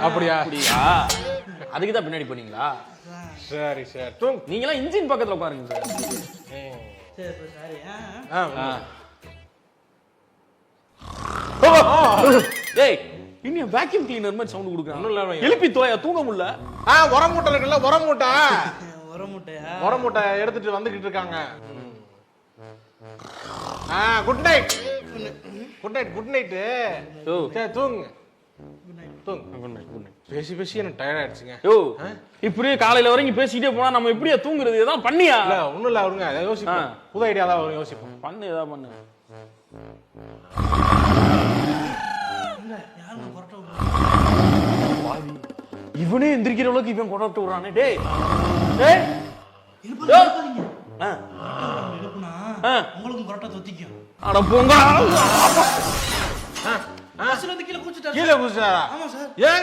அப்படியா? அதுக்கு தான் பின்னாடி போனீங்களா? சரி சரி தூங்கு. நீங்களாம் இன்ஜின் பக்கத்துல உட்காருங்க சார். டேய் இன்னும் வேக்யூம் கிளீனர் மாதிரி சவுண்ட் கொடுக்குறாங்க. எழுப்பி தூங்க முடியல. உரம் மூட்டை இருக்குல்ல, உரம் மூட்டை. உரமுட்டையா? உரம் மூட்டை எடுத்துட்டு வந்துகிட்டு இருக்காங்க. Good night. Good night good night. சரி தூங்கு. பேசி பேசி எனக்கு டயர்ட் ஆயிடுச்சுங்க. இப்படியே காலையில வரைக்கும் பேசிக்கிட்டே போனா நம்ம எப்படியா தூங்குறது? ஏதாவது பண்ணியா? இல்ல ஒண்ணும் இல்ல அவருங்க யோசிப்போம். புது ஐடியா தான் வரும், யோசிப்போம். பண்ணு ஏதாவது பண்ணு. இவனே எந்திரிக்கிற அளவுக்கு இவன் கொண்டாட்டு விடுறானே. டேய் டேய் உங்களுக்கு கொரட்டை தொத்திக்கும். அட போங்க. கீழே குதிச்சுட்டாரு. கீழே குதிச்சாரா? ஆமா சார். ஏங்க